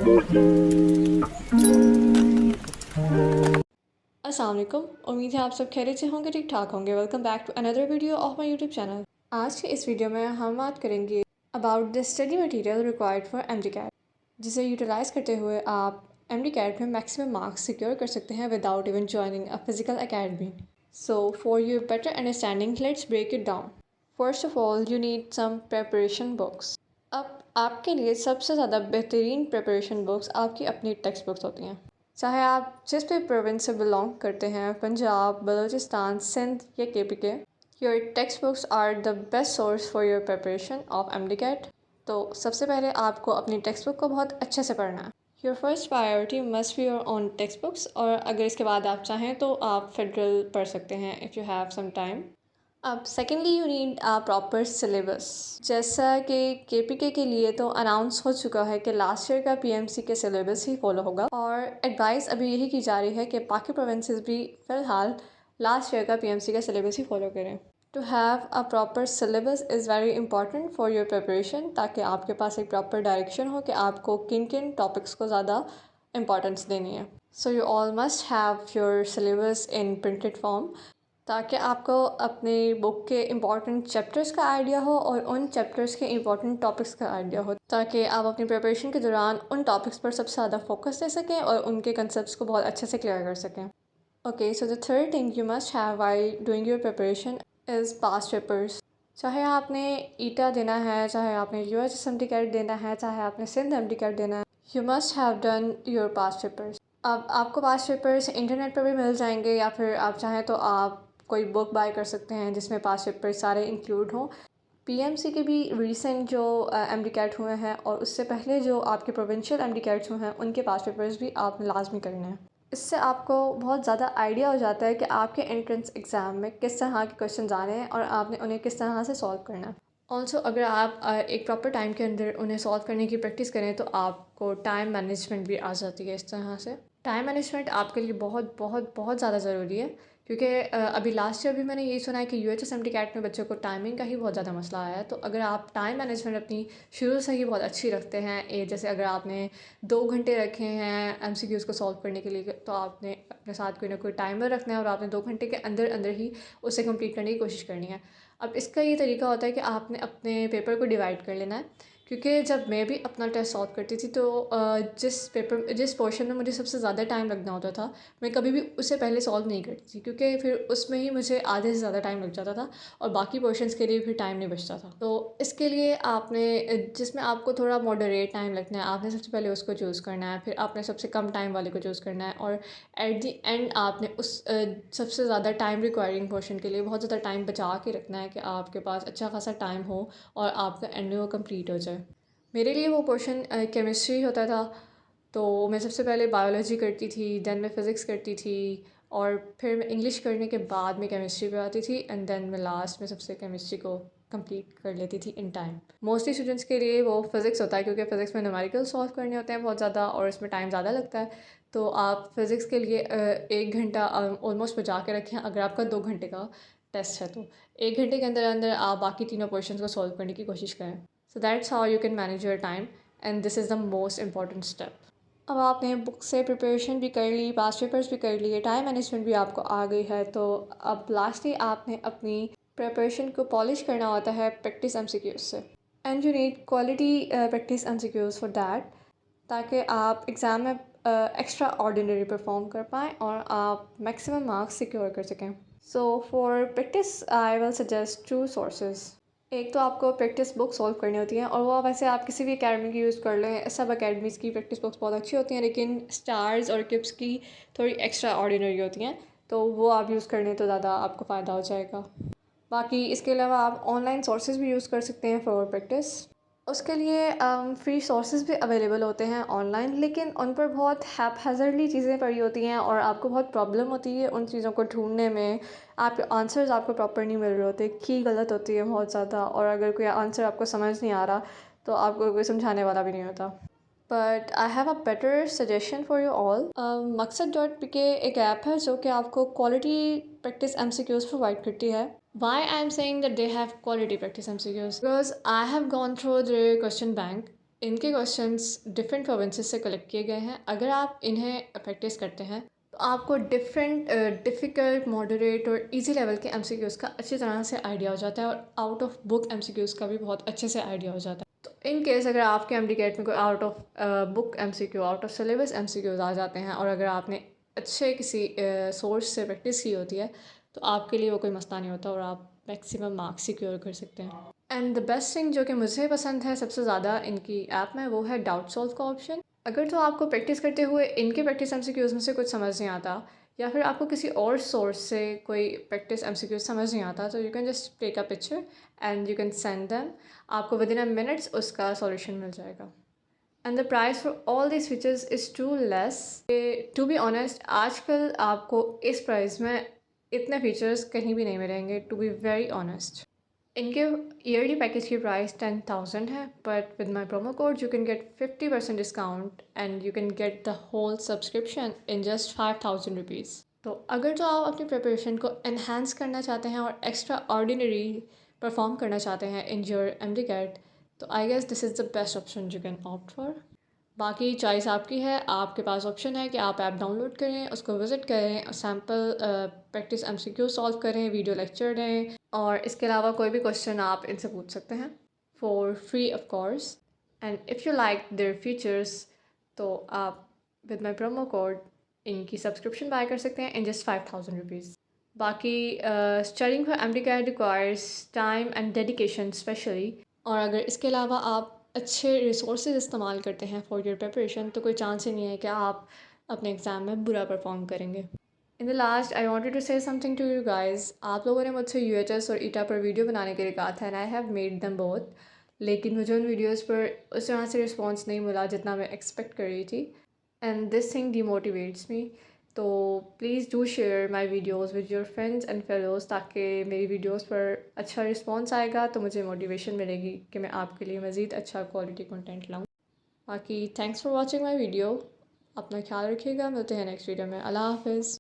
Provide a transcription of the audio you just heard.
अस्सलाम वालेकुम। उम्मीद है आप सब खैरियत से होंगे, ठीक ठाक होंगे। Welcome back to another video of my YouTube channel. आज के इस वीडियो में हम बात करेंगे about the study material required for MDCAT, जिसे यूटिलाइज़ करते हुए आप एमडीकैट में मैक्सिमम मार्क्स सिक्योर कर सकते हैं without even joining a physical academy. So for your better understanding let's break it down. First of all you need some preparation books. अब आपके लिए सबसे ज़्यादा बेहतरीन प्रिपरेशन बुक्स आपकी अपनी टेक्स्ट बुक्स होती हैं। चाहे आप जिस भी प्रोविंस से बिलोंग करते हैं, पंजाब, बलूचिस्तान, सिंध या KPK, your textbooks are the best source for your preparation of MDCAT. तो सबसे पहले आपको अपनी टेक्स्ट बुक को बहुत अच्छे से पढ़ना है। Your first priority must be your own text books, और अगर इसके बाद आप चाहें तो आप फेडरल पढ़ सकते हैं if you have some time. अब secondly you need a proper syllabus. जैसा कि केपीके के लिए तो अनाउंस हो चुका है कि लास्ट ईयर का पीएमसी के सिलेबस ही फॉलो होगा, और एडवाइस अभी यही की जा रही है कि बाकी प्रोविंसेस भी फ़िलहाल लास्ट ईयर का पीएमसी का सिलेबस ही फॉलो करें। To have a proper syllabus is very important for your preparation, ताकि आपके पास एक प्रॉपर डायरेक्शन हो कि आपको किन किन टॉपिक्स को ज़्यादा इंपॉर्टेंस देनी है। So you all must have your syllabus in printed form, ताकि आपको अपनी बुक के इम्पॉर्टेंट चैप्टर्स का आइडिया हो और उन चैप्टर्स के इम्पॉर्टेंट टॉपिक्स का आइडिया हो, ताकि आप अपनी प्रिपरेशन के दौरान उन टॉपिक्स पर सबसे ज़्यादा फोकस दे सकें और उनके कंसेप्ट्स को बहुत अच्छे से क्लियर कर सकें। Okay, so the third thing you must have while doing your preparation is past papers. चाहे आपने ईटा देना है, चाहे आपने यूएच एमडीकैट देना है, चाहे आपने सिंध एमडीकैट देना है, you must have done your past papers. अब आपको पास्ट पेपर्स इंटरनेट पर भी मिल जाएंगे, या फिर आप चाहें तो आप कोई बुक बाय कर सकते हैं जिसमें पास्ट पेपर सारे इंक्लूड हों। पीएमसी के भी रीसेंट जो एमडीकैट हुए हैं और उससे पहले जो आपके प्रोविंशियल एमडीकैट्स हुए हैं, उनके पास्ट पेपर्स भी आपने लाजमी करने हैं। इससे आपको बहुत ज़्यादा आइडिया हो जाता है कि आपके एंट्रेंस एग्ज़ाम में किस तरह के क्वेश्चन आने हैं और आपने उन्हें किस तरह से सॉल्व करना है। ऑल्सो अगर आप एक प्रॉपर टाइम के अंदर उन्हें सॉल्व करने की प्रैक्टिस करें तो आपको टाइम मैनेजमेंट भी आ जाती है। इस तरह से टाइम मैनेजमेंट आपके लिए बहुत बहुत बहुत ज़्यादा ज़रूरी है, क्योंकि अभी लास्ट ईयर भी मैंने यही सुना है कि यूएचएस एमडीकैट में बच्चों को टाइमिंग का ही बहुत ज़्यादा मसला आया है। तो अगर आप टाइम मैनेजमेंट अपनी शुरू से ही बहुत अच्छी रखते हैं, जैसे अगर आपने 2 घंटे रखे हैं एमसीक्यूज़ को सॉल्व करने के लिए, तो आपने अपने साथ कोई ना कोई टाइमर रखना है और आपने 2 घंटे के अंदर अंदर ही उसे कंप्लीट करने की कोशिश करनी है। अब इसका ये तरीका होता है कि आपने अपने पेपर को डिवाइड कर लेना है, क्योंकि जब मैं भी अपना टेस्ट सॉल्व करती थी तो जिस पोर्शन में मुझे सबसे ज़्यादा टाइम लगना होता था, मैं कभी भी उसे पहले सॉल्व नहीं करती थी, क्योंकि फिर उसमें ही मुझे आधे से ज़्यादा टाइम लग जाता था और बाकी पोर्शंस के लिए फिर टाइम नहीं बचता था। तो इसके लिए आपने जिसमें आपको थोड़ा मॉडरेट टाइम लगना है, आपने सबसे पहले उसको चूज़ करना है, फिर आपने सबसे कम टाइम वाले को चूज़ करना है, और एट दी एंड आपने उस सबसे ज़्यादा टाइम रिक्वायरिंग पोर्शन के लिए बहुत ज़्यादा टाइम बचा के रखना है कि आपके पास अच्छा खासा टाइम हो और आपका एंड में वो कंप्लीट हो जाए। मेरे लिए वो पोर्शन केमिस्ट्री होता था, तो मैं सबसे पहले बायोलॉजी करती थी, देन मैं फ़िज़िक्स करती थी, और फिर मैं इंग्लिश करने के बाद मैं केमिस्ट्री पे आती थी, एंड देन मैं लास्ट में सबसे केमिस्ट्री को कंप्लीट कर लेती थी इन टाइम। मोस्टली स्टूडेंट्स के लिए वो फ़िज़िक्स होता है, क्योंकि फ़िज़िक्स में न्यूमेरिकल सॉल्व करने होते हैं बहुत ज़्यादा और इसमें टाइम ज़्यादा लगता है। तो आप फ़िज़िक्स के लिए 1 घंटा ऑलमोस्ट बचा के रखें। अगर आपका 2 घंटे का टेस्ट है तो 1 घंटे के अंदर अंदर आप बाकी तीनों क्वेश्चन को सॉल्व करने की कोशिश करें। So that's how you can manage your time, and this is the most important step. अब आपने बुक से प्रिपरेशन भी कर ली, पास्ट पेपर्स भी कर लिए, टाइम मैनेजमेंट भी आपको आ गई है, तो अब लास्टली आपने अपनी प्रिपरेशन को पॉलिश करना होता है प्रैक्टिस एमसीक्यूज़ से। And you need quality practice MCQs for that, ताकि आप एग्ज़ाम में एक्स्ट्रा ऑर्डिनरी परफॉर्म कर पाएँ और आप मैक्सिमम मार्क्स सिक्योर कर सकें। So for practice I will suggest 2 sources. एक तो आपको प्रैक्टिस बुक सॉल्व करनी होती हैं, और वो वैसे आप किसी भी अकेडमी की यूज़ कर लें, सब अकेडमीज़ की प्रैक्टिस बुक्स बहुत अच्छी होती हैं, लेकिन स्टार्स और किप्स की थोड़ी एक्स्ट्रा ऑर्डिनरी होती हैं, तो वो आप यूज़ कर लें तो ज़्यादा आपको फ़ायदा हो जाएगा। बाकी इसके अलावा आप ऑनलाइन सोर्सेज भी यूज़ कर सकते हैं फॉर प्रैक्टिस। उसके लिए फ्री सोर्सेज भी अवेलेबल होते हैं ऑनलाइन, लेकिन उन पर बहुत हैपहैज़र्डली चीज़ें पड़ी होती हैं और आपको बहुत प्रॉब्लम होती है उन चीज़ों को ढूंढने में। आपके आंसर्स आपको प्रॉपर नहीं मिल रहे होते, की गलत होती है बहुत ज़्यादा, और अगर कोई आंसर आपको समझ नहीं आ रहा तो आपको कोई समझाने वाला भी नहीं होता। But I have a better suggestion for you all. मकसद डॉट पी के एक ऐप है जो कि आपको क्वालिटी प्रैक्टिस एमसीक्यूज़ प्रोवाइड करती है। Why I'm saying that they have quality practice MCQs? Because I have gone through their question bank, इनके क्वेश्चंस डिफरेंट प्रोविंसेस से कलेक्ट किए गए हैं। अगर आप इन्हें प्रैक्टिस करते हैं तो आपको डिफरेंट डिफ़िकल्ट, मॉडरेट और इजी लेवल के एमसीक्यूज़ का अच्छी तरह से आइडिया हो जाता है और आउट ऑफ बुक एमसीक्यूज़ का भी बहुत अच्छे से आइडिया हो जाता है। तो इन केस अगर आपके एमडीकैट में कोई out of book MCQ, out of syllabus MCQs आ जाते हैं और अगर आपने अच्छे किसी सोर्स से प्रैक्टिस की होती है तो आपके लिए वो कोई मसला नहीं होता और आप मैक्सिमम मार्क्स सिक्योर कर सकते हैं। एंड द बेस्ट थिंग जो कि मुझे पसंद है सबसे ज़्यादा इनकी ऐप में, वो है डाउट सॉल्व का ऑप्शन। अगर तो आपको प्रैक्टिस करते हुए इनके प्रैक्टिस एमसीक्यूज़ में से कुछ समझ नहीं आता या फिर आपको किसी और सोर्स से कोई प्रैक्टिस एमसीक्यूज़ समझ नहीं आता, तो you can just take a picture and you can send them. आपको विद इन अ मिनट्स उसका सॉल्यूशन मिल जाएगा। And the price for all this features is too less. To be honest, आजकल आपको इस प्राइस में इतने फीचर्स कहीं भी नहीं मिलेंगे, टू बी वेरी ऑनेस्ट। इनके ईयरली पैकेज की प्राइस 10,000 है, but with my promo code you can get 50% discount and you can get the whole subscription in just 5,000 rupees. तो अगर तो आप अपनी प्रिपरेशन को एनहांस करना चाहते हैं और एक्स्ट्रा ऑर्डिनरी परफॉर्म करना चाहते हैं इन योर एमडीकैट, तो I guess this is the best option you can opt for. बाकी चॉइस आपकी है, आपके पास ऑप्शन है कि आप ऐप डाउनलोड करें, उसको विज़िट करें, सैम्पल प्रैक्टिस एमसीक्यू सॉल्व करें, वीडियो लेक्चर दें और इसके अलावा कोई भी क्वेश्चन आप इनसे पूछ सकते हैं for free of course. And if you like their features तो आप विद माई प्रोमो कोड इनकी सब्सक्रिप्शन बाय कर सकते हैं इन जस्ट 5,000 रुपीज़। बाकी studying for MDCAT requires time and dedication specially, और अगर इसके अलावा आप अच्छे रिसोर्सेज इस्तेमाल करते हैं फॉर योर प्रिपरेशन तो कोई चांस ही नहीं है कि आप अपने एग्ज़ाम में बुरा परफॉर्म करेंगे। In the last I wanted to say something to you guys. आप लोगों ने मुझसे यूएचएस और ईटा पर वीडियो बनाने के लिए कहा था and I have made them both, लेकिन मुझे उन वीडियोज़ पर उस तरह से रिस्पॉन्स नहीं मिला जितना मैं एक्सपेक्ट कर रही थी एंड दिस थिंग डीमोटिवेट्स मी। तो please do share my videos with your friends and fellows, ताकि मेरी वीडियोज़ पर अच्छा रिस्पॉन्स आएगा तो मुझे मोटिवेशन मिलेगी कि मैं आपके लिए मज़ीद अच्छा क्वालिटी कंटेंट लाऊं। बाकी thanks for watching my video. अपना ख्याल रखिएगा, मिलते हैं नेक्स्ट वीडियो में। अल्लाह हाफिज़।